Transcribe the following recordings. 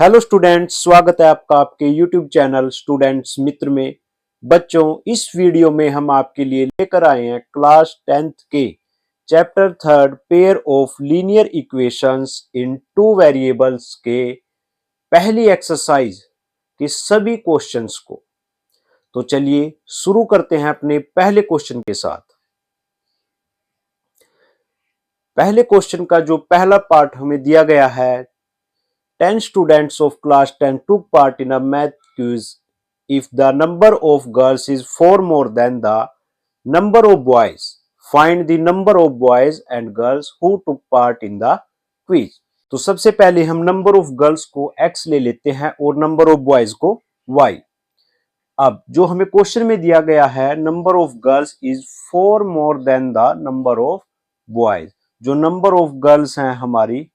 Hello students, स्वागत है आपका आपके यूट्यूब चैनल स्टूडेंट्स मित्र में। बच्चों, इस वीडियो में हम आपके लिए लेकर आए हैं क्लास 10th के chapter 3 pair of linear equations in two variables के पहली एक्सरसाइज के सभी क्वेश्चंस को। तो चलिए शुरू करते हैं अपने पहले क्वेश्चन के साथ। पहले क्वेश्चन का जो पहला पार्ट हमें दिया गया है, 10 students of class 10 took part in a math quiz. If the number of girls is 4 more than the number of boys, find the number of boys and girls who took part in the quiz. तो सबसे पहले हम number of girls को x ले लेते हैं और number of boys को y। अब जो हमें क्वेश्चन में दिया गया है, number of girls is 4 more than the number of boys. जो नंबर ऑफ गर्ल्स हैं हमारी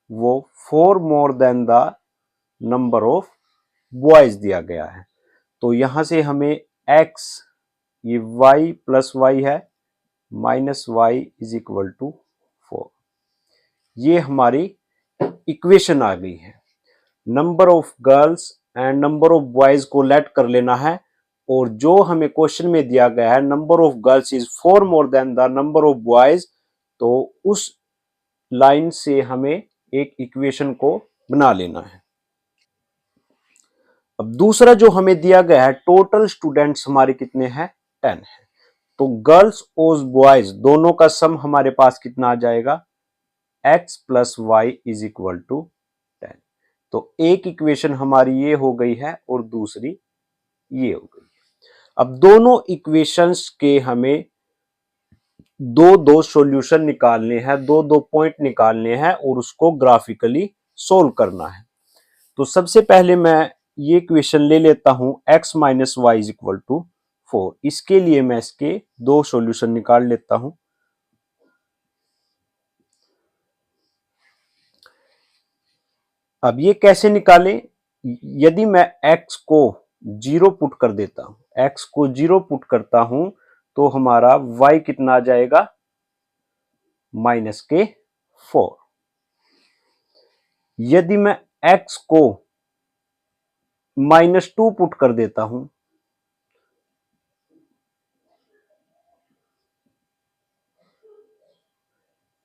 वो 4 more than the number of boys दिया गया है। तो यहां से हमें x, ये y प्लस वाई है, minus y is equal to 4, ये हमारी इक्वेशन आ गई है। Number of girls and number of boys को लेट कर लेना है, और जो हमें क्वेश्चन में दिया गया है number of girls is 4 more than the number of boys, तो उस लाइन से हमें एक इक्वेशन को बना लेना है। अब दूसरा जो हमें दिया गया है, टोटल स्टूडेंट्स हमारे कितने हैं, 10 है। तो गर्ल्स और बॉयज दोनों का सम हमारे पास कितना आ जाएगा, x plus y is equal to 10। तो एक इक्वेशन हमारी ये हो गई है और दूसरी ये हो गई है। अब दोनों इक्वेशंस के हमें दो दो सॉल्यूशन निकालने हैं, दो दो पॉइंट निकालने हैं और उसको ग्राफिकली सोल्व करना है। तो सबसे पहले मैं ये इक्वेशन ले लेता हूं, x minus y is equal to 4। इसके लिए मैं इसके दो सॉल्यूशन निकाल लेता हूं। अब ये कैसे निकालें, यदि मैं x को 0 पुट कर देता हूं, x को 0 पुट करता हूं, तो हमारा y कितना आ जाएगा, माइनस के 4। यदि मैं x को -2 पुट कर देता हूं,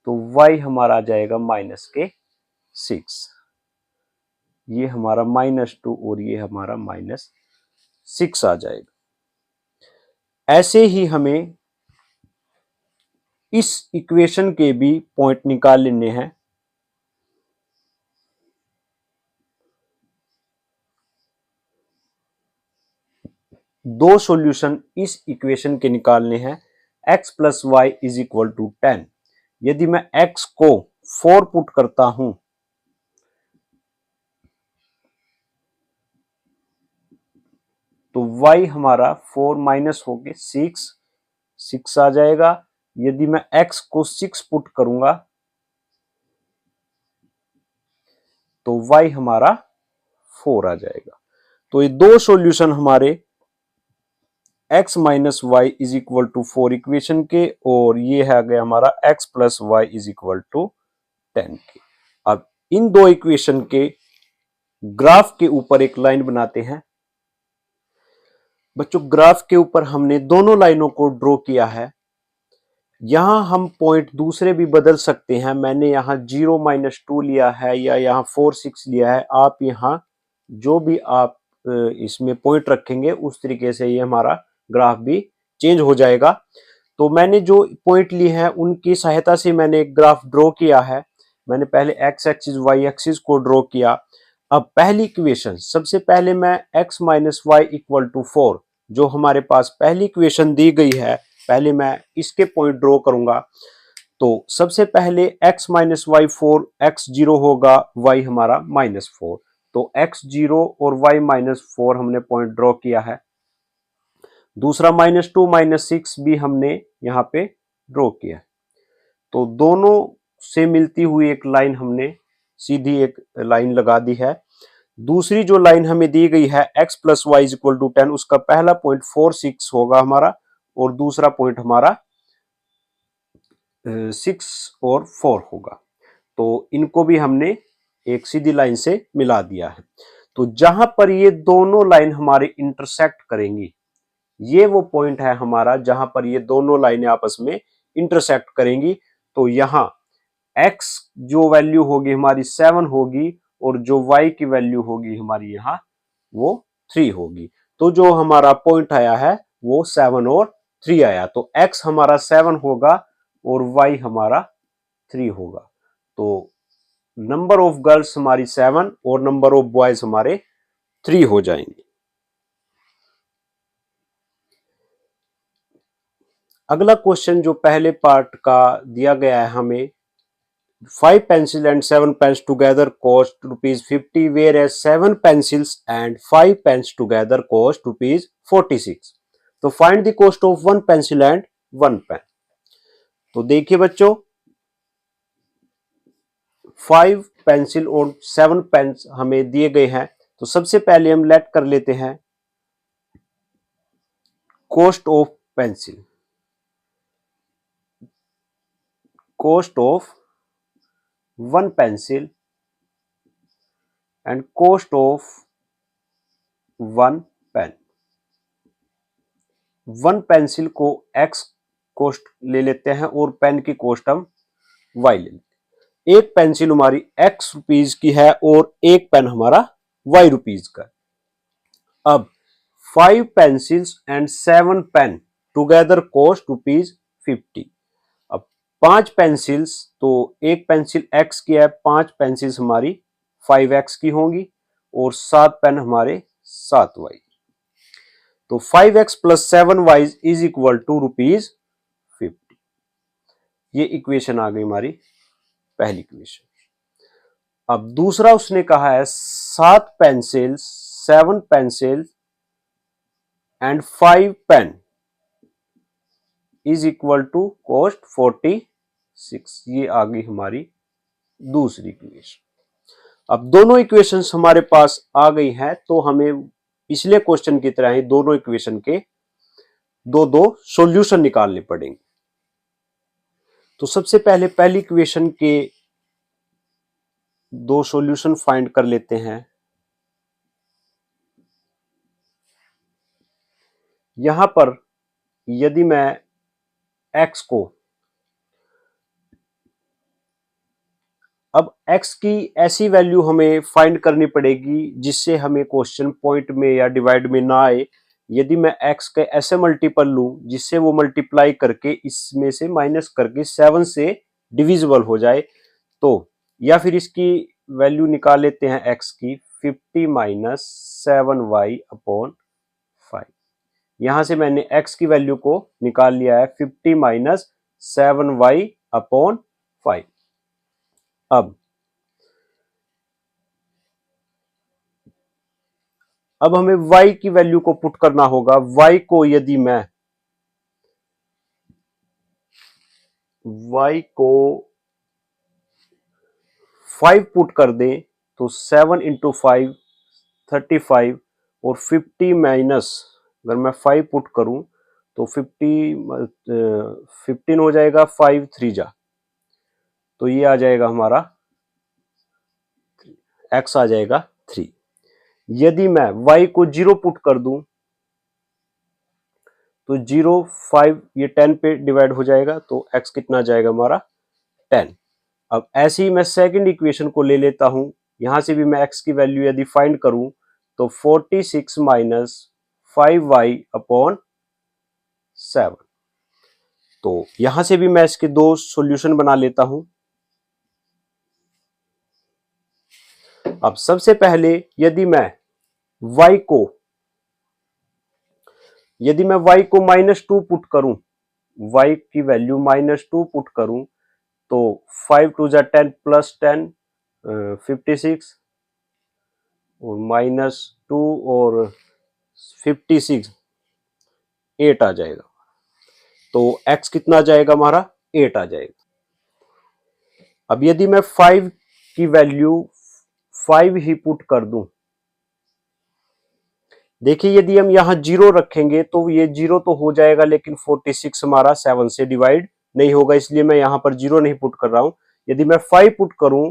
तो y हमारा आ जाएगा माइनस के 6। ये हमारा -2 और ये हमारा -6 आ जाएगा। ऐसे ही हमें इस इक्वेशन के भी पॉइंट निकाल लेने हैं। दो सॉल्यूशन इस इक्वेशन के निकालने हैं, x plus y is equal to 10। यदि मैं x को 4 पुट करता हूं, तो y हमारा 4 माइनस होके 6 आ जाएगा। यदि मैं x को 6 पुट करूंगा, तो y हमारा 4 आ जाएगा। तो ये दो सॉल्यूशन हमारे x minus y is equal to 4 equation के, और ये है गया हमारा x plus y is equal to 10 के। अब इन दो इक्वेशन के ग्राफ के ऊपर एक लाइन बनाते हैं। बच्चों, ग्राफ के ऊपर हमने दोनों लाइनों को ड्रॉ किया है। यहां हम पॉइंट दूसरे भी बदल सकते हैं। मैंने यहां 0-2 लिया है या यहां 4-6 लिया है। आप यहां जो भी आप इसमें पॉइंट रखेंगे उस तरीके से ये हमारा ग्राफ भी चेंज हो जाएगा। तो मैंने जो पॉइंट लिए हैं उनकी सहायता से मैंने एक ग्राफ ड्रॉ किया है। मैंने पहले x एक्सिस y एक्सिस को ड्रॉ किया। अब पहली इक्वेशन, सबसे पहले मैं x minus y equal to 4, जो हमारे पास पहली इक्वेशन दी गई है, पहले मैं इसके पॉइंट ड्रॉ करूंगा। तो सबसे पहले x माइनस वाई 4, x 0 होगा, y हमारा -4। तो x 0 और y -4 हमने पॉइंट ड्रॉ किया है। दूसरा -2 -6 भी हमने यहाँ पे ड्रॉ किया है। तो दोनों से मिलती हुई एक लाइन हमने सीधी एक लाइन लगा दी है। दूसरी जो लाइन हमें दी गई है x plus y is equal to 10, उसका पहला पॉइंट 4-6 होगा हमारा, और दूसरा पॉइंट हमारा 6 और 4 होगा। तो इनको भी हमने एक सीधी लाइन से मिला दिया है। तो जहां पर ये दोनों लाइन हमारी इंटरसेक्ट करेंगी, ये वो पॉइंट है हमारा जहां पर ये दोनों लाइनें आपस में इंटरसेक्ट करेंगी। तो यहां x जो वैल्यू होगी हमारी 7 होगी और जो y की वैल्यू होगी हमारी यहां वो 3 होगी। तो जो हमारा पॉइंट आया है वो 7 और 3 आया। तो x हमारा 7 होगा और y हमारा 3 होगा। तो नंबर ऑफ गर्ल्स हमारी 7 और नंबर ऑफ बॉयज हमारे 3 हो जाएंगे। अगला क्वेश्चन जो पहले पार्ट का दिया गया है हमें, 5 pencils and 7 pens together cost ₹50, whereas 7 pencils and 5 pens together cost ₹46. तो find the cost of 1 pencil and 1 pen। तो देखिए बच्चों, 5 पेंसिल और 7 पेन्स हमें दिए गए हैं। तो सबसे पहले हम लेट कर लेते हैं cost of pencil, cost of 1 pencil and cost of 1 pen। 1 pencil को x कॉस्ट ले लेते हैं और पेन की कॉस्ट हम y ले लेते हैं। एक पेंसिल हमारी x रुपीज की है और एक पेन हमारा y रुपीज का। अब 5 pencils and 7 pen together cost ₹50। अब 5 पेंसिल्स, तो एक पेंसिल x की है, 5 पेंसिल्स हमारी 5x की होंगी और 7 पेन हमारे 7y। तो 5x plus 7y is equal to ₹50। ये इक्वेशन आ गई हमारी पहली इक्वेशन। अब दूसरा उसने कहा है 7 pencils, 7 pencil and 5 pen is equal to cost 46। ये आ गई हमारी दूसरी इक्वेशन। अब दोनों इक्वेशंस हमारे पास आ गई हैं, तो हमें पिछले क्वेश्चन की तरह ही दोनों इक्वेशन के दो दो सॉल्यूशन निकालने पड़ेंगे। तो सबसे पहले पहली इक्वेशन के दो सॉल्यूशन फाइंड कर लेते हैं। यहां पर यदि मैं x को, अब x की ऐसी वैल्यू हमें फाइंड करनी पड़ेगी जिससे हमें क्वेश्चन पॉइंट में या डिवाइड में ना आए। यदि मैं x के ऐसे मल्टीपल लूं जिससे वो मल्टीप्लाई करके इसमें से माइनस करके 7 से डिविजिबल हो जाए, तो या फिर इसकी वैल्यू निकाल लेते हैं x की, 50 माइनस 7y अपॉन 5। यहां से मैंने x की वैल्यू को निकाल लिया है 50 माइनस 7y अपॉन 5। अब हमें y की वैल्यू को पुट करना होगा। y को यदि मैं y को 5 पुट कर दें तो 7 इंटू 5 35 और 50 माइनस अगर मैं 5 पुट करूं तो 15 हो जाएगा, 5 3 जा, तो ये आ जाएगा हमारा x आ जाएगा 3। यदि मैं y को 0 पुट कर दूं तो 0 5 ये 10 पे डिवाइड हो जाएगा, तो x कितना जाएगा हमारा 10। अब ऐसे ही मैं सेकंड इक्वेशन को ले लेता हूं। यहां से भी मैं x की वैल्यू यदि फाइंड करूं तो 46 माइनस 5y अपॉन 7। तो यहां से भी मैं इसके दो सॉल्यूशन बना लेता हूं। अब सबसे पहले यदि मैं y को -2 पुट करूं, y की वैल्यू -2 पुट करूं तो 5 2 जा 10 प्लस 10 56 और -2 और 56 8 आ जाएगा। तो x कितना आ जाएगा हमारा 8 आ जाएगा। अब यदि मैं 5 की वैल्यू 5 ही पुट कर दूं, देखिए यदि हम यहां 0 रखेंगे तो ये 0 तो हो जाएगा लेकिन 46 हमारा 7 से डिवाइड नहीं होगा, इसलिए मैं यहां पर 0 नहीं पुट कर रहा हूं। यदि मैं 5 पुट करूं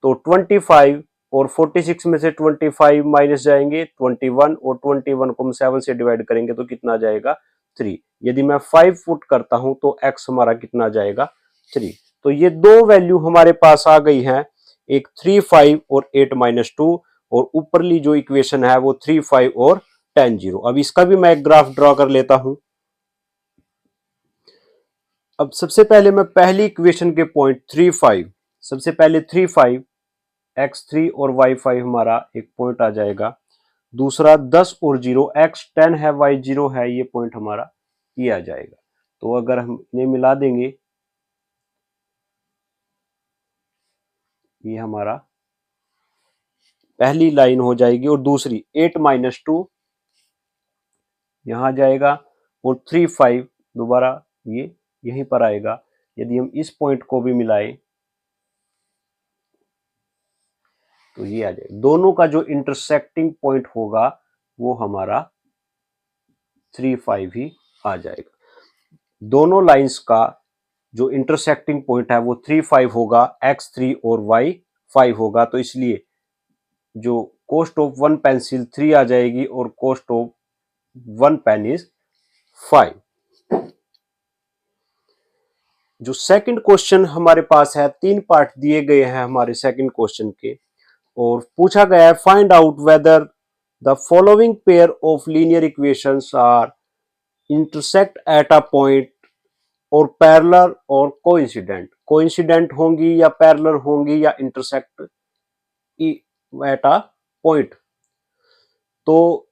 तो 25 और 46 में से 25 माइनस जाएंगे 21 और 21 को हम 7 से डिवाइड करेंगे तो कितना जाएगा 3। यदि मैं 5 पुट करता हूं तो x हमारा कितना जाएगा 3। तो ये दो वैल्यू हमारे पास आ गई हैं, एक 3 5 और 8 -2 और ऊपरली जो इक्वेशन है वो 3 5 और 10 0। अब इसका भी मैं एक ग्राफ ड्रॉ कर लेता हूं। अब सबसे पहले मैं पहली इक्वेशन के पॉइंट 3 5, सबसे पहले 3 5 x3 और y5 हमारा एक पॉइंट आ जाएगा। दूसरा 10 और 0 x 10 है y 0 है, ये पॉइंट हमारा ये आ जाएगा। तो अगर हम इन्हें मिला देंगे ये हमारा पहली लाइन हो जाएगी और दूसरी 8 -2 यहां जाएगा और 3 5 दोबारा ये यहीं पर आएगा। यदि हम इस पॉइंट को भी मिलाएं तो ये आ जाएगा। दोनों का जो इंटरसेक्टिंग पॉइंट होगा वो हमारा 3 5 ही आ जाएगा। दोनों लाइंस का जो इंटरसेक्टिंग पॉइंट है वो 3 5 होगा, x3 और y5 होगा। तो इसलिए जो कॉस्ट ऑफ वन पेंसिल 3 आ जाएगी और cost of one pen is 5। जो सेकंड क्वेश्चन हमारे पास है, 3 पार्ट दिए गए हैं हमारे सेकंड क्वेश्चन के और पूछा गया है find out whether the following pair of linear equations are intersect at a point और पैरेलल और कोइंसिडेंट। कोइंसिडेंट होंगी या पैरेलल होंगी या इंटरसेक्ट एट अ पॉइंट। तो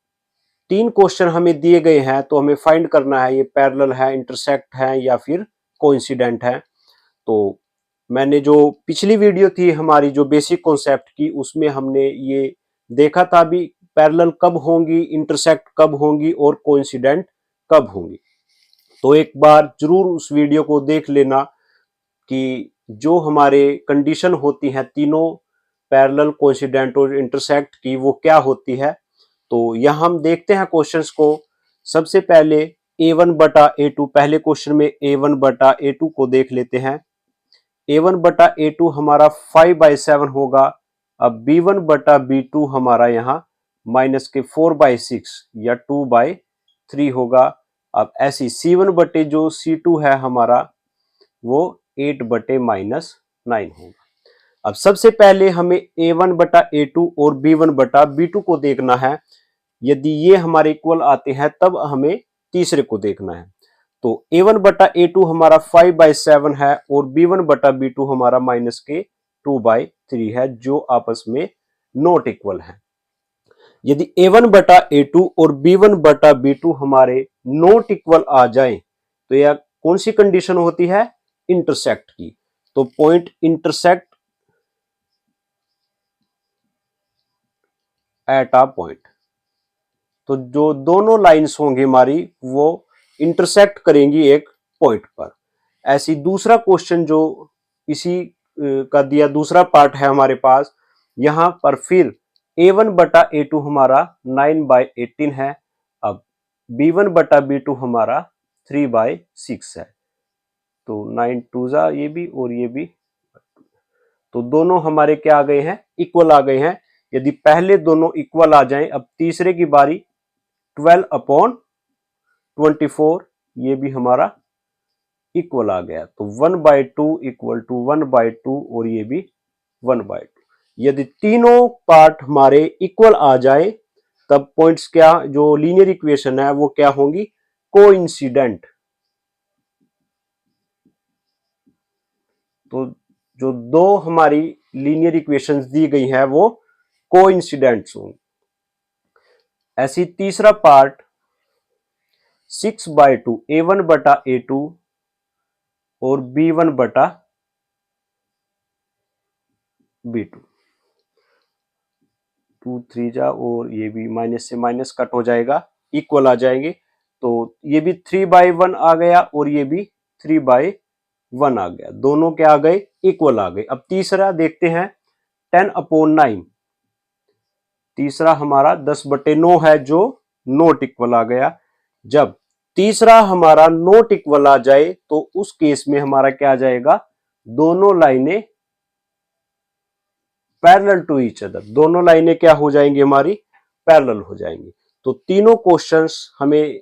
3 क्वेश्चन हमें दिए गए हैं तो हमें फाइंड करना है ये पैरेलल है, इंटरसेक्ट है या फिर कोइंसिडेंट है। तो मैंने जो पिछली वीडियो थी हमारी जो बेसिक कॉन्सेप्ट की उसमें हमने ये देखा था भी पैरेलल कब होंगी, इंटरसेक्ट कब होंगी और कोइंसिडेंट कब होंगी। तो एक बार जरूर उस वीडियो को देख लेना कि जो हमारे कंडीशन होती हैं तीनों पैरेलल, कोइंसिडेंट और इंटरसेक्ट की वो क्या होती है। तो यहां हम देखते हैं क्वेश्चंस को। सबसे पहले a1 बटा a2, पहले क्वेश्चन में a1 बटा a2 को देख लेते हैं। a1 बटा a2 हमारा 5/7 होगा। अब b1 बटा b2 हमारा यहाँ माइनस के 4/6 या 2/3 होगा। अब ऐसी c1 बटे जो c2 है हमारा वो 8 बटे -9 होगा। अब सबसे पहले हमें a1 बटा a2 और b1 बटा b2 को देखना है। यदि ये हमारे इक्वल आते हैं तब हमें तीसरे को देखना है। तो a1 बटा a2 हमारा 5/7 है और b1 बटा b2 हमारा माइनस के 2/3 है जो आपस में नॉट इक्वल है। यदि a1 बटा a2 और b1 बटा b2 हमारे नॉट इक्वल आ जाएं तो यह कौन सी कंडीशन होती है, इंटरसेक्ट की। तो point intersect at a point. तो जो दोनों लाइंस होंगी हमारी वो इंटरसेक्ट करेंगी एक पॉइंट पर। ऐसी दूसरा क्वेश्चन जो इसी का दिया दूसरा पार्ट है हमारे पास, यहां पर फिर a1 बटा a2 हमारा 9/18 है। अब b1 बटा b2 हमारा 3/6 है। तो 9 2 जा ये भी और ये भी, तो दोनों हमारे क्या आ गए हैं, इक्वल आ गए हैं। यदि पहले दोनों इक्वल आ जाएं, अब तीसरे की बारी 12/24 ये भी हमारा इक्वल आ गया। तो 1/2 इक्वल टू 1/2 और ये भी 1/2। यदि तीनों पार्ट हमारे इक्वल आ जाए तब पॉइंट्स क्या, जो लीनियर इक्वेशन है वो क्या होंगी, कोइंसिडेंट। तो जो दो हमारी लीनियर इक्वेशंस दी गई है वो कोइंसिडेंट्स होंगी। ऐसी तीसरा पार्ट 6/2 a1 बटा a2 और b1 बटा b2, 2 3 जा और ये भी माइनस से माइनस कट हो जाएगा, इक्वल आ जाएंगे। तो ये भी 3/1 आ गया और ये भी 3/1 आ गया, दोनों क्या आ गए, इक्वल आ गए। अब तीसरा देखते हैं 10/9। तीसरा हमारा 10/9 है जो नॉट इक्वल आ गया। जब तीसरा हमारा नॉट इक्वल आ जाए तो उस केस में हमारा क्या आ जाएगा, दोनों लाइनें पैरेलल टू ईच अदर, दोनों लाइनें क्या हो जाएंगी हमारी, पैरेलल हो जाएंगी। तो तीनों क्वेश्चंस हमें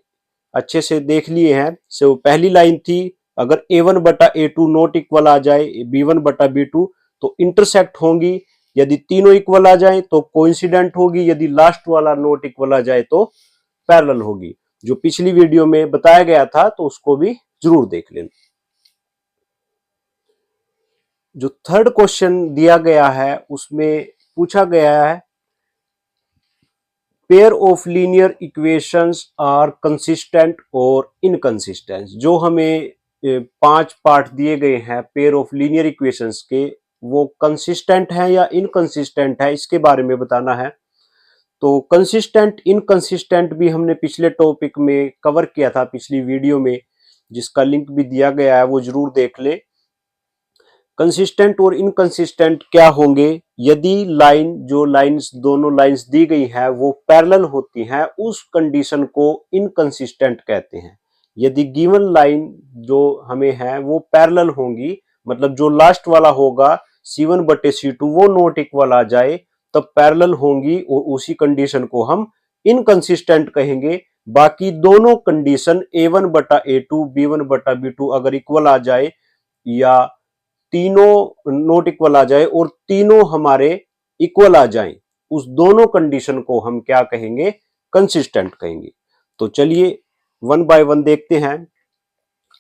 अच्छे से देख लिए हैं। सो पहली लाइन थी, अगर a1 बटा a2 नॉट इक्वल आ जाए b1 बटा b2 तो इंटरसेक्ट होंगी, यदि तीनों इक्वल आ जाए तो कोइंसिडेंट होगी, यदि लास्ट वाला नॉट इक्वल आ जाए तो पैरेलल होगी। जो पिछली वीडियो में बताया गया था तो उसको भी जरूर देख लेना। जो थर्ड क्वेश्चन दिया गया है उसमें पूछा गया है pair of linear equations are consistent और इनकंसिस्टेंट। जो हमें 5 पार्ट दिए गए हैं पेयर ऑफ लीनियर इक्वेशंस के, वो कंसिस्टेंट है या इनकंसिस्टेंट है, इसके बारे में बताना है। तो कंसिस्टेंट इनकंसिस्टेंट भी हमने पिछले टॉपिक में कवर किया था, पिछली वीडियो में, जिसका लिंक भी दिया गया है, वो जरूर देख ले। कंसिस्टेंट और इनकंसिस्टेंट क्या होंगे, यदि लाइन जो लाइंस दोनों लाइंस दी गई है वो पैरेलल होती हैं, उस कंडीशन को इनकंसिस्टेंट कहते हैं। यदि गिवन लाइन जो हमें है वो पैरेलल होंगी, मतलब जो लास्ट वाला होगा C1 बटे C2 वो नॉट इक्वल आ जाए तब पैरेलल होंगी, और उसी कंडीशन को हम इनकंसिस्टेंट कहेंगे। बाकी दोनों कंडीशन A1 बटा A2 B1 बटा B2 अगर इक्वल आ जाए या तीनों नॉट इक्वल आ जाए और तीनों हमारे इक्वल आ जाएं, उस दोनों कंडीशन को हम क्या कहेंगे, कंसिस्टेंट कहेंगे। तो चलिए वन बाय वन देखते हैं।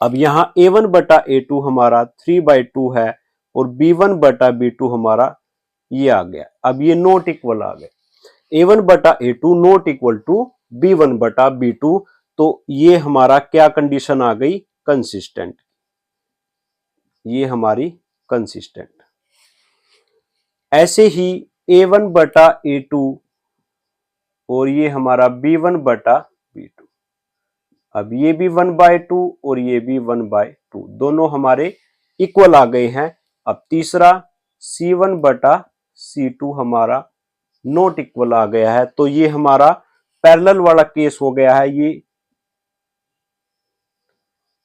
अब यहां A1 बटा A2 हमारा 3/2 है और B1 बटा B2 हमारा ये आ गया। अब ये नॉट इक्वल आ गए, A1 बटा A2 not equal to B1 बटा B2, तो ये हमारा क्या कंडीशन आ गई, कंसिस्टेंट। ये हमारी कंसिस्टेंट। ऐसे ही A1 बटा A2 और ये हमारा B1 बटा B2, अब ये भी 1/2 और ये भी 1/2, दोनों हमारे इक्वल आ गए हैं। अब तीसरा C1 बटा C2 हमारा नॉट इक्वल आ गया है, तो ये हमारा पैरेलल वाला केस हो गया है ये।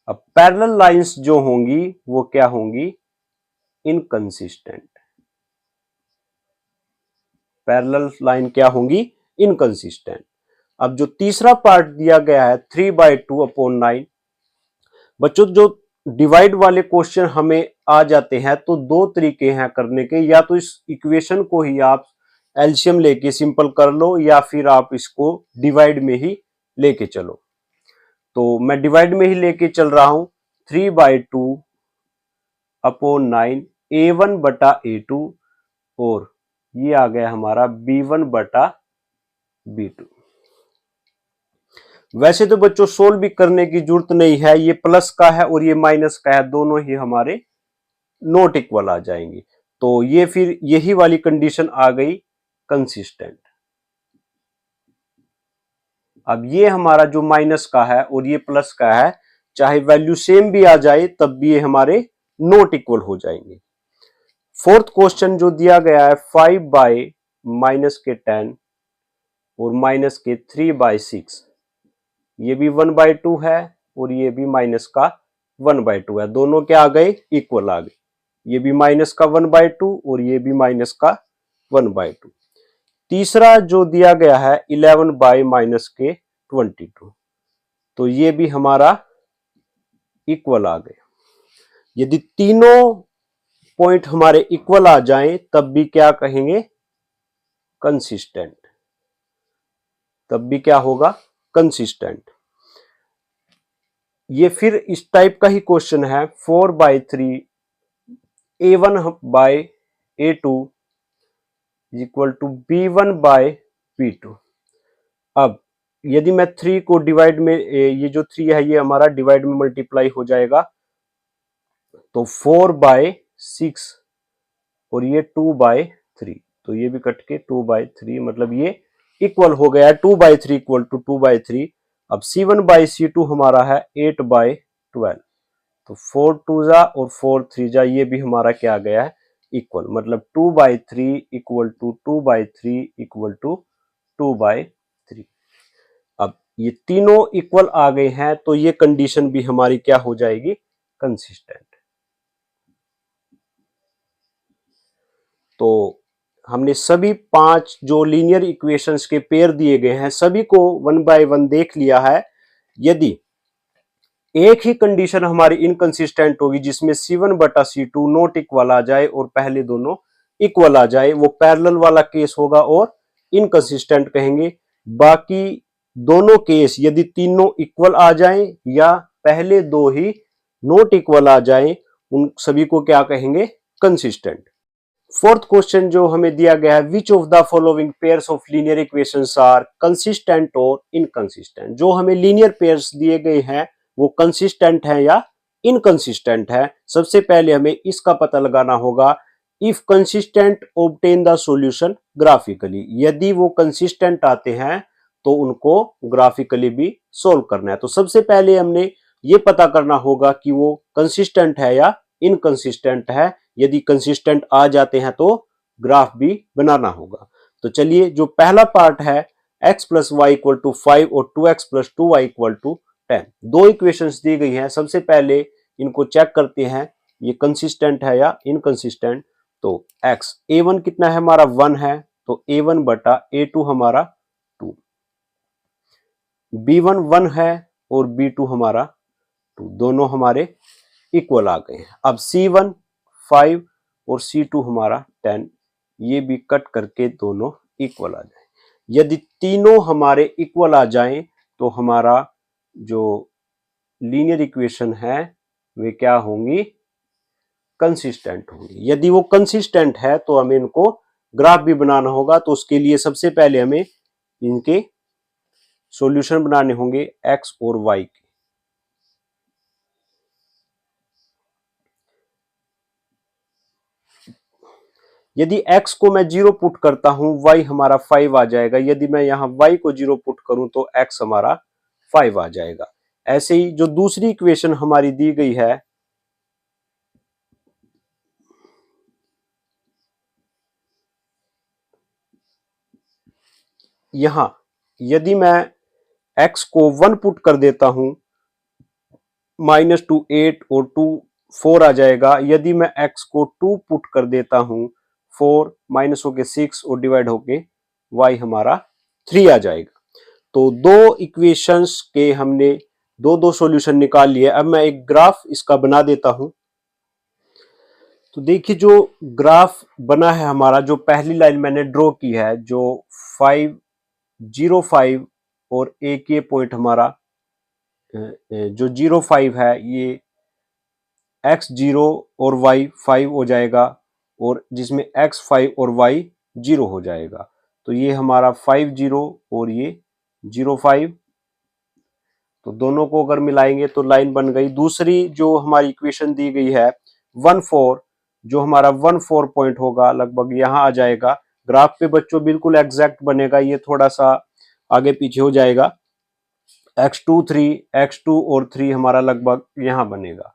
अब पैरेलल लाइंस जो होंगी वो क्या होंगी, इनकंसिस्टेंट। पैरेलल लाइन क्या होंगी, इनकंसिस्टेंट। अब जो तीसरा पार्ट दिया गया है 3/2/9, बच्चों जो डिवाइड वाले क्वेश्चन हमें आ जाते हैं तो दो तरीके हैं करने के, या तो इस इक्वेशन को ही आप एलसीएम लेके सिंपल कर लो या फिर आप इसको डिवाइड में ही लेके चलो। तो मैं डिवाइड में ही लेके चल रहा हूं, 3/2/9 A1 बटा A2 और ये आ गया हमारा B1 बटा B2। वैसे तो बच्चों सोल्व भी करने की जरूरत नहीं है, ये प्लस का है और ये माइनस का है, दोनों ही हमारे नॉट इक्वल आ जाएंगे। तो ये फिर यही वाली कंडीशन आ गई कंसिस्टेंट। अब ये हमारा जो माइनस का है और ये प्लस का है, चाहे वैल्यू सेम भी आ जाए तब भी ये हमारे नॉट इक्वल हो जाएंगे। फोर्थ क्वेश्चन जो दिया गया है 5/-10 और -3/6, ये भी 1/2 है और ये भी माइनस का 1/2 है, दोनों क्या आ गए, इक्वल आ गए। ये भी माइनस का 1/2 और ये भी माइनस का 1/2। तीसरा जो दिया गया है 11/-22, तो ये भी हमारा इक्वल आ गया। यदि तीनों पॉइंट हमारे इक्वल आ जाएं तब भी क्या कहेंगे, कंसिस्टेंट। तब भी क्या होगा, कंसिस्टेंट। ये फिर इस टाइप का ही क्वेश्चन है 4/3 A1/A2 इक्वल टू B1/B2। अब यदि मैं 3 को डिवाइड में, ये जो 3 है ये हमारा डिवाइड में मल्टीप्लाई हो जाएगा, तो 4/6 और ये 2/3, तो ये भी कट के 2/3, मतलब ये इक्वल हो गया है 2/3 इक्वल टू 2/3। अब C1/C2 हमारा है 8/12, तो 4 2 जा और 4 3 जा, ये भी हमारा क्या आ गया है, इक्वल, मतलब 2/3 इक्वल टू 2/3 इक्वल टू 2/3। अब ये तीनों इक्वल आ गए हैं तो ये कंडीशन भी हमारी क्या हो जाएगी, कंसिस्टेंट। तो हमने सभी 5 जो लीनियर इक्वेशंस के पेयर दिए गए हैं सभी को वन बाय वन देख लिया है। यदि एक ही कंडीशन हमारी इनकंसिस्टेंट होगी जिसमें C1 बटा C2 नॉट इक्वल आ जाए और पहले दोनों इक्वल आ जाए, वो पैरेलल वाला केस होगा और इनकंसिस्टेंट कहेंगे। बाकी दोनों केस यदि तीनों इक्वल आ जाएं या पहले दो ही नॉट इक्वल आ जाएं, उन सभी को क्या कहेंगे? कंसिस्टेंट। फोर्थ क्वेश्चन जो हमें दिया गया है, which of the following pairs of linear equations are consistent और इनकंसिस्टेंट। जो हमें लीनियर पेयर्स दिए गए हैं वो कंसिस्टेंट है या इनकंसिस्टेंट है। सबसे पहले हमें इसका पता लगाना होगा। If consistent obtain the solution graphically, यदि वो कंसिस्टेंट आते हैं तो उनको ग्राफिकली भी सोल्व करना है। तो सबसे पहले हमने ये पता करना होगा कि वो कंसिस्टेंट है या इनकंसिस्टेंट है। यदि कंसिस्टेंट आ जाते हैं तो ग्राफ भी बनाना होगा। तो चलिए, जो पहला पार्ट है x plus y equal to 5 और 2x plus 2y equal to 10, दो इक्वेशंस दी गई हैं। सबसे पहले इनको चेक करते हैं ये कंसिस्टेंट है या इनकंसिस्टेंट। तो x a1 कितना है हमारा 1 है, तो a1 बटा a2 हमारा 2, b1 1 है और b2 हमारा 2, दोनों हमारे इक्वल आ गए हैं। अब C1 5 और C2 हमारा 10, ये भी कट करके दोनों इक्वल आ जाए। यदि तीनों हमारे इक्वल आ जाएं तो हमारा जो लीनियर इक्वेशन है वे क्या होंगी? कंसिस्टेंट होंगी। यदि वो कंसिस्टेंट है तो हमें इनको ग्राफ भी बनाना होगा। तो उसके लिए सबसे पहले हमें इनके सॉल्यूशन बनाने होंगे x और y के। यदि x को मैं 0 पुट करता हूं, y हमारा 5 आ जाएगा। यदि मैं यहां y को 0 पुट करूं तो x हमारा 5 आ जाएगा। ऐसे ही जो दूसरी इक्वेशन हमारी दी गई है, यहां यदि मैं x को 1 पुट कर देता हूं, -2 8 और 2 4 आ जाएगा। यदि मैं x को 2 पुट कर देता हूं, 4 माइनस होके 6 और डिवाइड होके y हमारा 3 आ जाएगा। तो दो इक्वेशंस के हमने दो दो सॉल्यूशन निकाल लिए। अब मैं एक ग्राफ इसका बना देता हूं। तो देखिए, जो ग्राफ बना है हमारा, जो पहली लाइन मैंने ड्रॉ की है, जो 5 0 5 और एक ये पॉइंट हमारा जो 0 5 है, ये x 0 और y 5 हो जाएगा और जिसमें x 5 और y 0 हो जाएगा। तो ये हमारा 5 0 और ये 0 5, तो दोनों को अगर मिलाएंगे तो लाइन बन गई। दूसरी जो हमारी इक्वेशन दी गई है 1 4, जो हमारा 1 4 पॉइंट होगा लगभग यहाँ आ जाएगा। ग्राफ पे बच्चों बिल्कुल एग्जैक्ट बनेगा, ये थोड़ा सा आगे पीछे हो जाएगा। x2 3, x2 और 3 हमारा लगभग यहाँ बनेगा।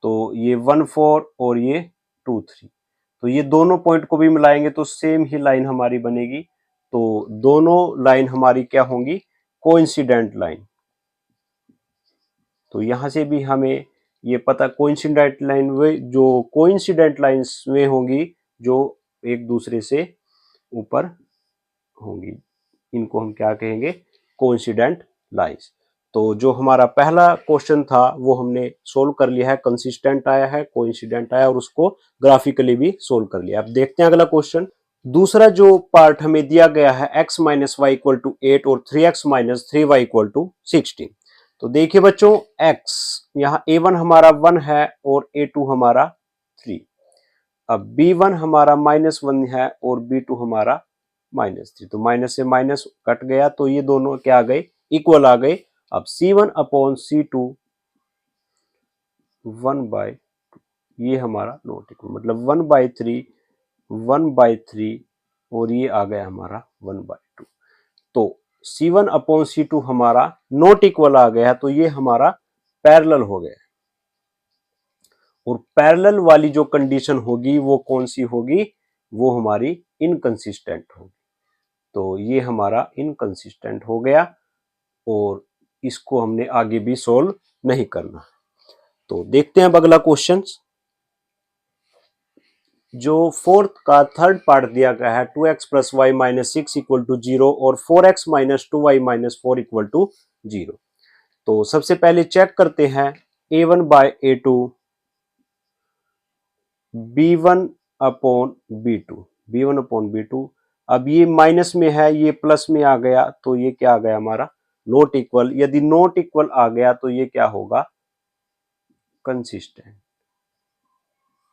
तो ये 1 4 और ये 2 3, तो ये दोनों पॉइंट को भी मिलाएंगे तो सेम ही लाइन हमारी बनेगी। तो दोनों लाइन हमारी क्या होंगी? Coincident line. तो यहां से भी हमें ये पता, कोइंसिडेंट लाइन वे जो कोइंसिडेंट लाइंस वे होंगी जो एक दूसरे से ऊपर होंगी, इनको हम क्या कहेंगे? Coincident lines. तो जो हमारा पहला क्वेश्चन था वो हमने सोल्व कर लिया है, कंसिस्टेंट आया है, कोइंसिडेंट आया और उसको ग्राफिकली भी सोल्व कर लिया। अब देखते हैं अगला क्वेश्चन। दूसरा जो पार्ट हमें दिया गया है x minus y equal to 8 और 3x minus 3y equal to 16। तो देखिए बच्चों, x यहाँ a1 हमारा 1 है और a2 हमारा 3। अब b1 हमारा -1 है और b2 हमारा -3, तो माइनस से माइनस कट गया तो ये दोनों क्या आ गए? इक्वल आ गए। अब c1 अपॉन c2 1/2, ये हमारा नॉट इक्वल, मतलब 1/3 1/3 और ये आ गया हमारा 1/2। तो C1 अपॉन C2 हमारा नॉट इक्वल आ गया, तो ये हमारा पैरेलल हो गया। और पैरेलल वाली जो कंडीशन होगी वो कौन सी होगी? वो हमारी इनकंसिस्टेंट होगी। तो ये हमारा इनकंसिस्टेंट हो गया और इसको हमने आगे भी सोल्व नहीं करना। तो देखते हैं अब अगला क्वेश्चन। जो फोर्थ का थर्ड पार्ट दिया गया है 2x plus y minus 6 equal to 0 और 4x minus 2y minus 4 equal to 0। तो सबसे पहले चेक करते हैं a1 bye a2 b1 upon b2। अब ये माइनस में है, ये प्लस में आ गया, तो ये क्या आ गया हमारा नॉट इक्वल। यदि नॉट इक्वल आ गया तो ये क्या होगा कंसिस्टेंट।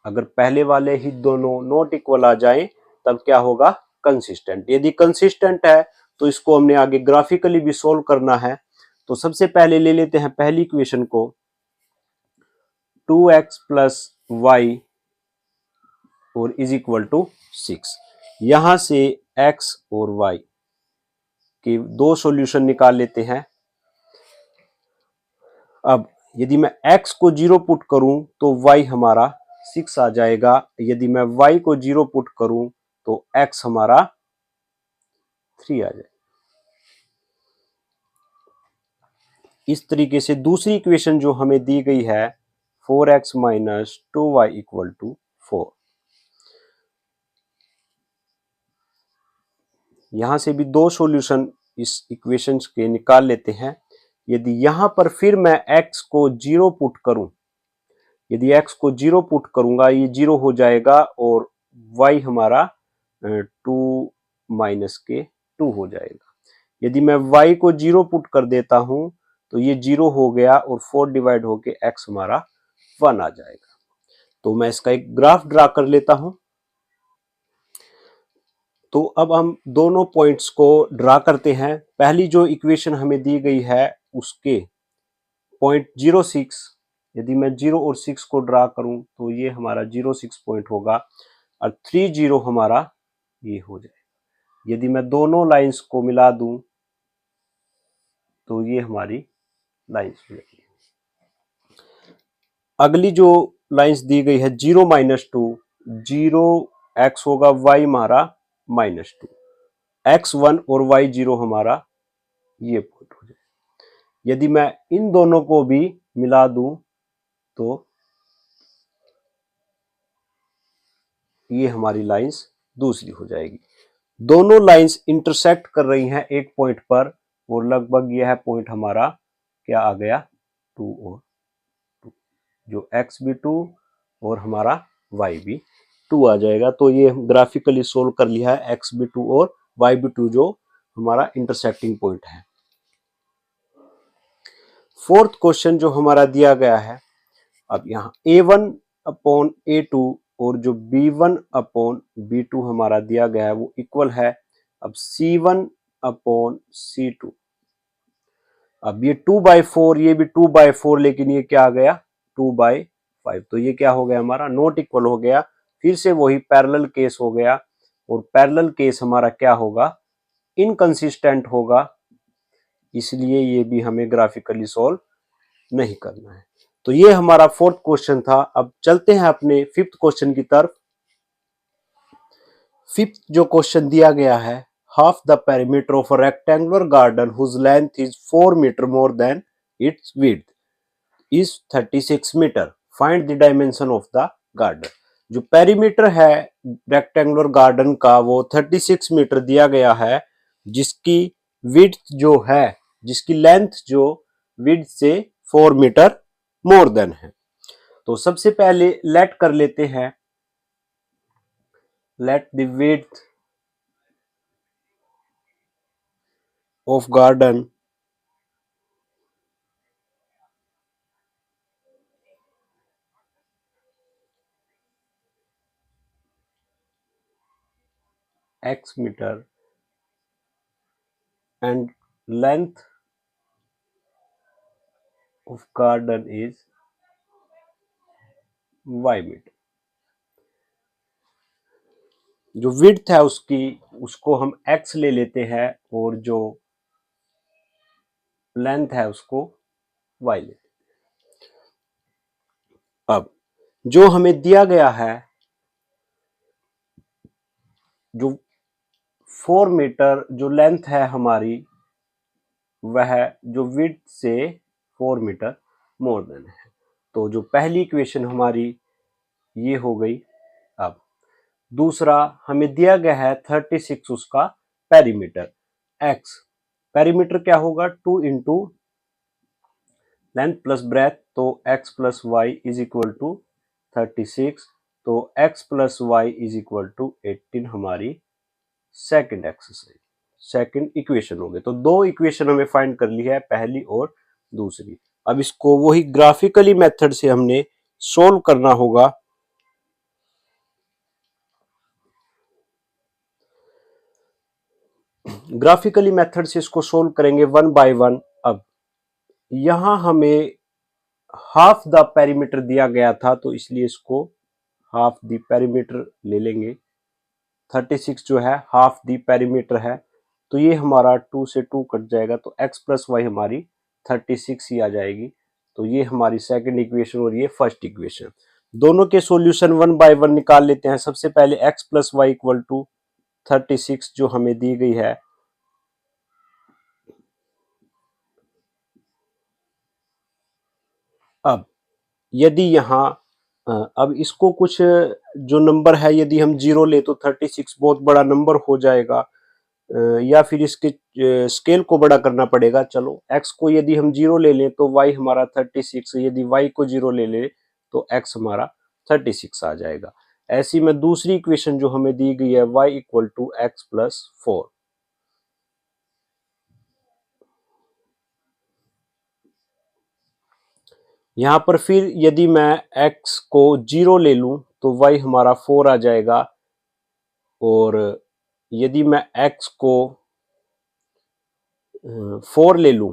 अगर पहले वाले ही दोनों नॉट इक्वल आ जाएं तब क्या होगा कंसिस्टेंट। यदि कंसिस्टेंट है तो इसको हमने आगे ग्राफिकली भी सोल्व करना है। तो सबसे पहले ले लेते हैं पहली इक्वेशन को 2x प्लस वाई और इज इक्वल टू 6। यहां से x और y के दो सॉल्यूशन निकाल लेते हैं। अब यदि मैं x को 0 पुट करूं तो y हमारा 6 आ जाएगा। यदि मैं y को 0 पुट करूं तो x हमारा 3 आ जाएगा। इस तरीके से दूसरी इक्वेशन जो हमें दी गई है 4x minus 2y equal to 4, यहां से भी दो सॉल्यूशन इस इक्वेशन के निकाल लेते हैं। यदि यहां पर फिर मैं x को 0 पुट करूं, यदि x को 0 पुट करूंगा ये 0 हो जाएगा और y हमारा 2 माइनस के 2 हो जाएगा। यदि मैं y को 0 पुट कर देता हूं तो ये 0 हो गया और 4 डिवाइड होके x हमारा 1 आ जाएगा। तो मैं इसका एक ग्राफ ड्रा कर लेता हूं। तो अब हम दोनों पॉइंट्स को ड्रा करते हैं। पहली जो इक्वेशन हमें दी गई है उसके पॉइंट 06, यदि मैं 0 और 6 को ड्रा करूं तो ये हमारा 06 पॉइंट होगा और 30 हमारा ये हो जाएगा। यदि मैं दोनों लाइंस को मिला दूं तो ये हमारी लाइंस हो जाएगी। अगली जो लाइंस दी गई है 0 माइनस 2, 0x होगा, y हमारा माइनस 2, x1 और y0 हमारा ये पॉइंट हो जाएगा। यदि मैं इन दोनों को भी मिला दूं तो ये हमारी लाइंस दूसरी हो जाएगी। दोनों लाइंस इंटरसेक्ट कर रही हैं एक पॉइंट पर और लगभग यह है पॉइंट हमारा क्या आ गया 2 और 2, जो x भी 2 और हमारा y भी 2 आ जाएगा। तो ये ग्राफिकली सोल्व कर लिया है, x भी 2 और y भी 2 जो हमारा इंटरसेक्टिंग पॉइंट है। फोर्थ क्वेश्चन जो हमारा दिया गया है, अब यहाँ a1 अपॉन a2 और जो b1 अपॉन b2 हमारा दिया गया है वो इक्वल है। अब c1 अपॉन c2, अब ये 2/4, ये भी 2/4, लेकिन ये क्या आ गया 2/5, तो ये क्या हो गया हमारा नॉट इक्वल हो गया। फिर से वही पैरेलल केस हो गया और पैरेलल केस हमारा क्या होगा इनकंसिस्टेंट होगा, इसलिए ये भी हमें ग्राफिकली सॉल्व नहीं करना है। तो ये हमारा फोर्थ क्वेश्चन था। अब चलते हैं अपने फिफ्थ क्वेश्चन की तरफ। फिफ्थ जो क्वेश्चन दिया गया है, half the perimeter of a rectangular garden whose length is 4 meter more than its width is 36 meter, find the dimension of the garden। जो पेरीमीटर है रेक्टेंगुलर गार्डन का वो 36 मीटर दिया गया है, जिसकी विड्थ जो है, जिसकी लेंथ जो विड्थ से 4 मीटर मोर देन है। तो सबसे पहले लेट कर लेते हैं, let the width of garden x meter and length of garden is y meter। जो विड्थ है उसकी, उसको हम x ले लेते हैं और जो लेंथ है उसको y ले लेते हैं। अब जो हमें दिया गया है, जो 4 मीटर जो लेंथ है हमारी, वह जो विड्थ से 4 मीटर मोर देन है। तो जो पहली इक्वेशन हमारी ये हो गई। अब दूसरा हमें दिया गया है 36 उसका पेरीमीटर x। पेरीमीटर क्या होगा 2 इंटू लेंथ प्लस ब्रेथ, तो x plus y is equal to 36, तो x plus y is equal to 18 हमारी सेकंड एक्सरसाइज, सेकंड इक्वेशन हो गए। तो दो इक्वेशन हमें फाइंड कर ली है, पहली और दूसरी। अब इसको वही ग्राफिकली मेथड से हमने सोल्व करना होगा। ग्राफिकली मेथड से इसको सोल्व करेंगे वन बाय वन। अब यहां हमें हाफ द पेरीमीटर दिया गया था, तो इसलिए इसको हाफ द पेरीमीटर ले लेंगे। 36 जो है हाफ दी पेरीमीटर है, तो ये हमारा 2 से 2 कट जाएगा, तो x प्लस वाई हमारी 36 ही आ जाएगी। तो ये हमारी सेकंड इक्वेशन और ये फर्स्ट इक्वेशन। दोनों के सॉल्यूशन वन बाय वन निकाल लेते हैं। सबसे पहले x plus y equal to 36 जो हमें दी गई है, अब यदि यहाँ अब इसको कुछ जो नंबर है यदि हम जीरो ले तो 36 बहुत बड़ा नंबर हो जाएगा, या फिर इसके स्केल को बड़ा करना पड़ेगा। चलो x को यदि हम जीरो ले लें तो y हमारा 36, यदि y को जीरो ले लें तो x हमारा 36 आ जाएगा। ऐसी में दूसरी इक्वेशन जो हमें दी गई है y equal to x plus 4। यहां पर फिर यदि मैं x को जीरो ले लूं तो y हमारा 4 आ जाएगा, और यदि मैं x को 4 ले लूं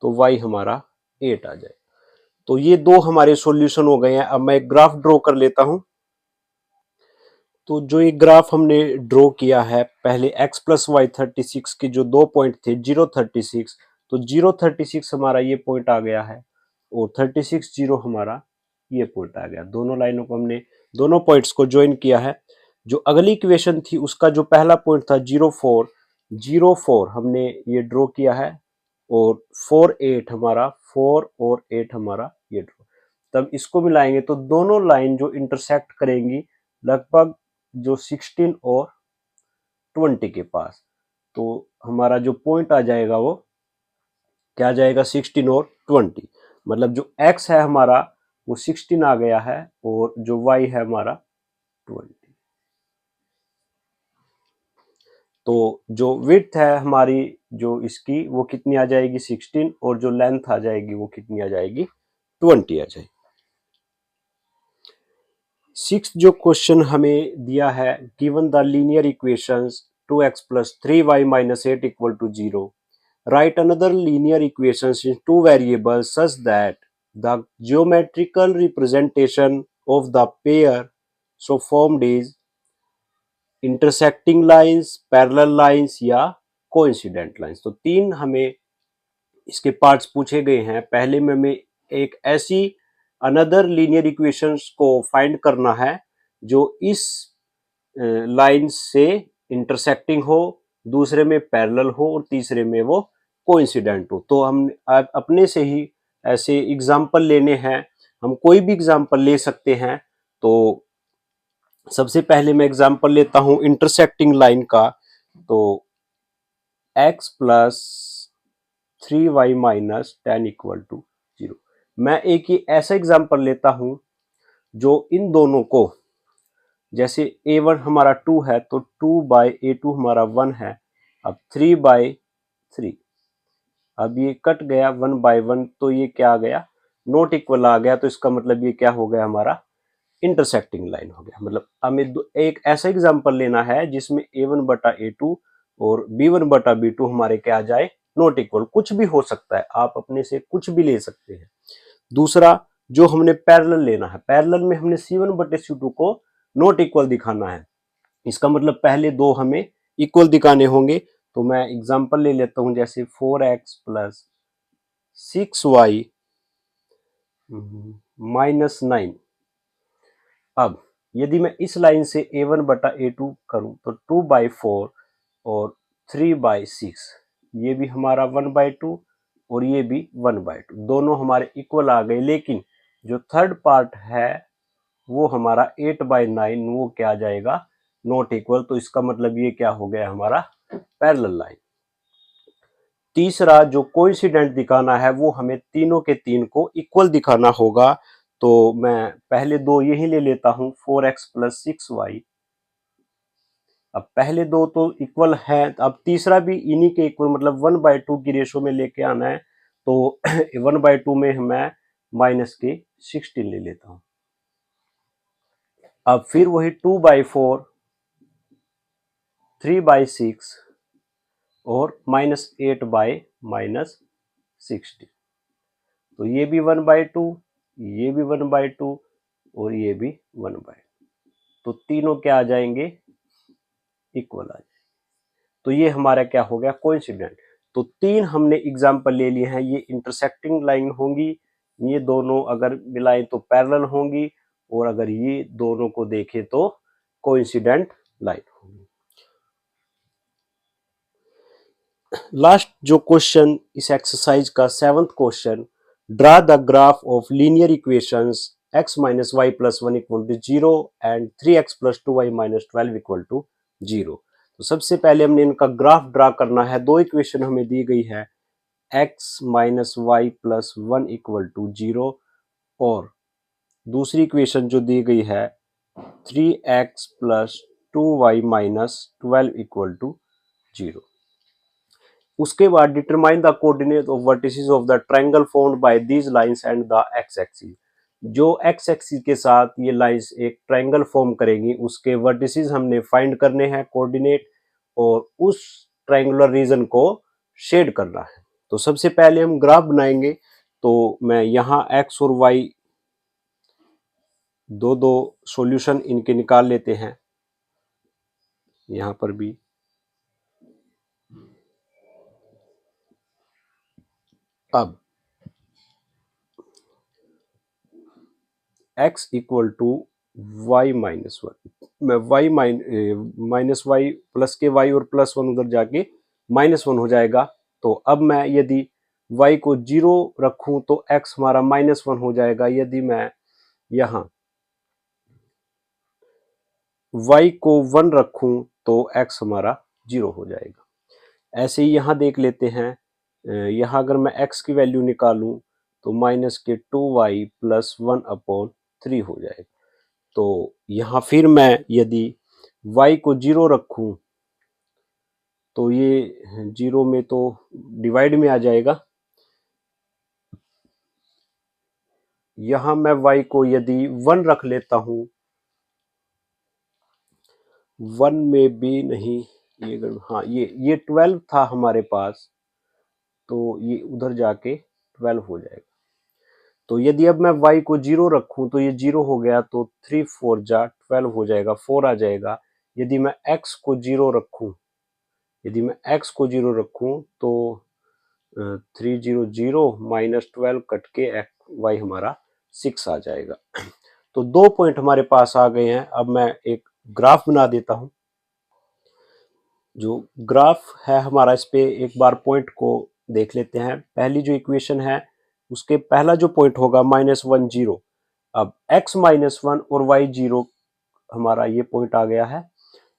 तो y हमारा 8 आ जाएगा। तो ये दो हमारे सॉल्यूशन हो गए हैं। अब मैं एक ग्राफ ड्रॉ कर लेता हूं। तो जो ये ग्राफ हमने ड्रॉ किया है, पहले x प्लस वाई 36 के जो दो पॉइंट थे 0 36, तो 0 36 हमारा ये पॉइंट आ गया है, और 36 जीरो हमारा ये पॉइंट आ गया। दोनों लाइनों को हमने, दोनों पॉइंट्स को ज्वाइन किया है। जो अगली इक्वेशन थी उसका जो पहला पॉइंट था 0 4 हमने ये ड्रॉ किया है, और 4 8 हमारा 4 और 8 हमारा ये ड्रॉ। तब इसको मिलाएंगे तो दोनों लाइन जो इंटरसेक्ट करेंगी लगभग जो 16 और 20 के पास, तो हमारा जो पॉइंट आ जाएगा वो क्या आ जाएगा 16 और 20। मतलब जो x है हमारा वो 16 आ गया है, और जो y है हमारा 20। तो जो विड्थ है हमारी जो इसकी वो कितनी आ जाएगी 16, और जो लेंथ आ जाएगी वो कितनी आ जाएगी 20 आ जाएगी। सिक्स जो क्वेश्चन हमें दिया है, given the linear equations 2x plus 3y minus 8 equal to 0, write another linear equations in two variables such that the geometrical representation of the pair so formed is intersecting lines, parallel lines या coincident lines। तो तीन हमें इसके parts पूछे गए हैं। पहले में हमें एक ऐसी अनदर लीनियर इक्वेशंस को फाइंड करना है जो इस लाइन से इंटरसेक्टिंग हो, दूसरे में पैरेलल हो, और तीसरे में वो कोइंसिडेंट हो। तो हम अपने से ही ऐसे एग्जाम्पल लेने हैं, हम कोई भी एग्जाम्पल ले सकते हैं। तो सबसे पहले मैं एग्जाम्पल लेता हूं इंटरसेक्टिंग लाइन का, तो x plus 3y minus 10 equal to 0। मैं एक ही ऐसा एग्जाम्पल लेता हूं जो इन दोनों को, जैसे a1 हमारा 2 है तो 2 बाई a2 हमारा 1 है। अब 3 बाई 3, अब ये कट गया 1 बाई 1, तो ये क्या आ गया नॉट इक्वल आ गया। तो इसका मतलब ये क्या हो गया हमारा इंटरसेक्टिंग लाइन हो गया। मतलब हमें एक ऐसा एग्जांपल लेना है जिसमें a1 बटा a2 और b1 बटा b2 हमारे क्या आ जाए नॉट इक्वल। कुछ भी हो सकता है, आप अपने से कुछ भी ले सकते हैं। दूसरा जो हमने पैरेलल लेना है, पैरेलल में हमने c1 बटे c2 को नॉट इक्वल दिखाना है। इसका मतलब पहले दो हमें इक्वल दिखाने होंगे। तो मैं एग्जांपल ले लेता हूं, जैसे 4x प्लस 6y माइनस 9। अब यदि मैं इस लाइन से a1 बटा a2 करूं तो 2 बाई 4 और 3 बाई 6, ये भी हमारा 1 बाई 2 और ये भी 1 बाई 2, दोनों हमारे इक्वल आ गए। लेकिन जो थर्ड पार्ट है वो हमारा 8/9 वो क्या आ जाएगा, नॉट इक्वल। तो इसका मतलब ये क्या हो गया हमारा पैरेलल लाइन। तीसरा जो कोइंसिडेंट दिखाना है वो हमें तीनों के तीन को इक्वल दिखाना होगा। तो मैं पहले दो यही ले लेता हूं, 4x + 6y। अब पहले दो तो इक्वल है, अब तीसरा भी इन्हीं के इक्वल मतलब 1/2 की रेशो में लेके आना है। तो 1/2 में मैं माइनस के 16 ले लेता हूं। अब फिर वही 2/4, 3/6 और -8/-16। तो ये भी 1/2, ये भी 1/2 और ये भी 1/2। तो तीनों क्या आ जाएंगे, इक्वल आ जाएंगे। तो ये हमारा क्या हो गया, कोइंसिडेंट। तो तीन हमने एग्जांपल ले लिए हैं, ये इंटरसेक्टिंग लाइन होंगी, ये दोनों अगर मिलाएं तो पैरेलल होंगी, और अगर ये दोनों को देखें तो कोइंसिडेंट लाइन होगी। लास्ट जो क्वेश्चन इस एक्सरसाइज का 7th question, draw the graph of linear equations x - y + 1 = 0 and 3x + 2y - 12 = 0। तो सबसे पहले हमने इनका ग्राफ ड्रा करना है। दो इक्वेशन हमें दी गई है, x - y + 1 = 0 और दूसरी इक्वेशन जो दी गई है 3x + 2y - 12 = 0। उसके बाद determine the coordinate of vertices of the triangle formed by these lines and the x axis. जो एक्स एक्सिस के साथ ये लाइंस एक ट्रायंगल फॉर्म करेंगी, उसके वर्टिसेस हमने फाइंड करने हैं कोऑर्डिनेट, और उस ट्रायंगुलर रीजन को शेड करना है। तो सबसे पहले हम ग्राफ बनाएंगे। तो मैं यहाँ एक्स और वाई दो दो सॉल्यूशन इनके निकाल लेते हैं, यहाँ पर भी। अब x = y - 1, मैं y माइनस वाई प्लस के y और +1 उधर जाके -1 हो जाएगा। तो अब मैं यदि y को 0 रखूं तो x हमारा -1 हो जाएगा। यदि मैं यहाँ y को 1 रखूं तो x हमारा 0 हो जाएगा। ऐसे ही यहाँ देख लेते हैं, यहाँ अगर मैं x की वैल्यू निकालूं तो -2y + 1/3 हो जाएगा। तो यहाँ फिर मैं यदि y को 0 रखूं तो ये 0 में तो डिवाइड में आ जाएगा। यहाँ मैं y को यदि 1 रख लेता हूं, 1 में भी नहीं, हाँ ये 12 था हमारे पास, तो ये उधर जाके 12 हो जाएगा। तो यदि अब मैं y को 0 रखूं तो ये 0 हो गया, तो 3 4 जा 12 हो जाएगा, 4 आ जाएगा। यदि मैं x को 0 रखूं, यदि मैं x को 0 रखूं तो 3 0 0 -12 कट के y हमारा 6 आ जाएगा। तो दो पॉइंट हमारे पास आ गए हैं। अब मैं एक ग्राफ बना देता हूं। जो ग्राफ है हमारा, इस पे एक बार पॉइंट को देख लेते हैं। पहली जो इक्वेशन है उसके पहला जो पॉइंट होगा -1 0। अब x - 1 और y 0 हमारा ये पॉइंट आ गया है।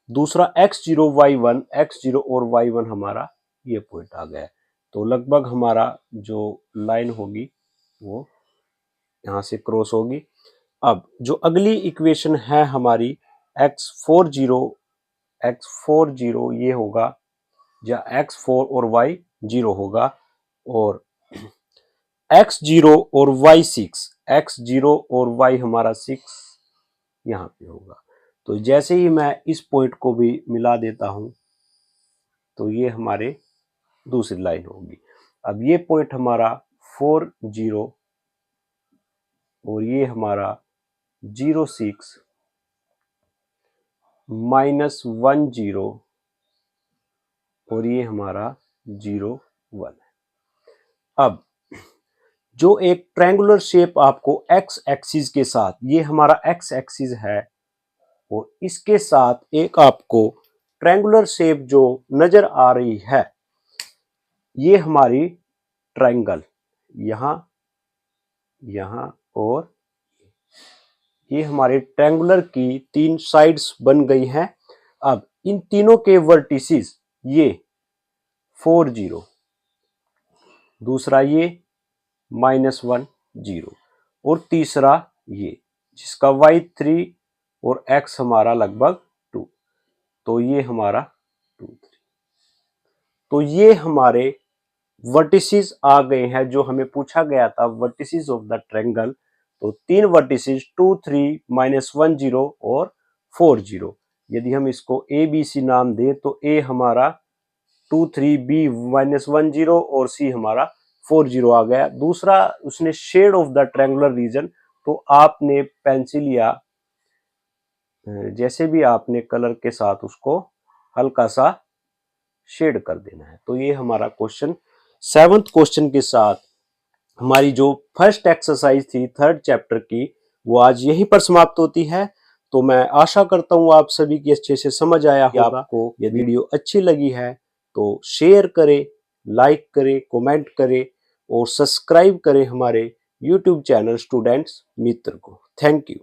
दूसरा x0 y1, x0 और y1 हमारा ये पॉइंट आ गया है। तो लगभग हमारा जो लाइन होगी वो यहाँ से क्रॉस होगी। अब जो अगली इक्वेशन है हमारी x40 ये होगा, या x4 और y0 होगा, और x0 और y6, x0 और y हमारा 6 यहाँ पे होगा। तो जैसे ही मैं इस पॉइंट को भी मिला देता हूं तो ये हमारे दूसरी लाइन होगी। अब ये पॉइंट हमारा 4 0 और ये हमारा 0 6 -1 0 और ये हमारा 0 1 है। अब जो एक ट्रायंगुलर शेप आपको एक्स एक्सिस के साथ, ये हमारा एक्स एक्सिस है, और इसके साथ एक आपको ट्रायंगुलर शेप जो नजर आ रही है, ये हमारी ट्रायंगल, यहां यहां और ये हमारे ट्रायंगुलर की 3 साइड्स बन गई हैं। अब इन तीनों के वर्टिसेस ये 4 0, दूसरा ये -1 0 और तीसरा ये जिसका y3 और x हमारा लगभग 2, तो ये हमारा 2 3। तो ये हमारे वर्टिसेस आ गए हैं जो हमें पूछा गया था, वर्टिसेस ऑफ द ट्रायंगल। तो 3 वर्टिसेस 2 3 -1 0 और 4 0। यदि हम इसको ए बी सी नाम दें तो ए हमारा 2 3, बी -1 0 और सी हमारा 4 0 आ गया। दूसरा उसने shade of the triangular region, तो आपने पेंसिल या जैसे भी आपने कलर के साथ उसको हल्का सा शेड कर देना है। तो ये हमारा क्वेश्चन 7th क्वेश्चन के साथ हमारी जो फर्स्ट एक्सरसाइज थी 3rd चैप्टर की, वो आज यहीं पर समाप्त होती है। तो मैं आशा करता हूँ आप सभी की अच्छे से समझ आया होगा। आपको ये वीडियो अच्छी लगी है तो शेयर करें, लाइक करें, कमेंट करें और सब्सक्राइब करें हमारे YouTube चैनल स्टूडेंट्स मित्र को। Thank you.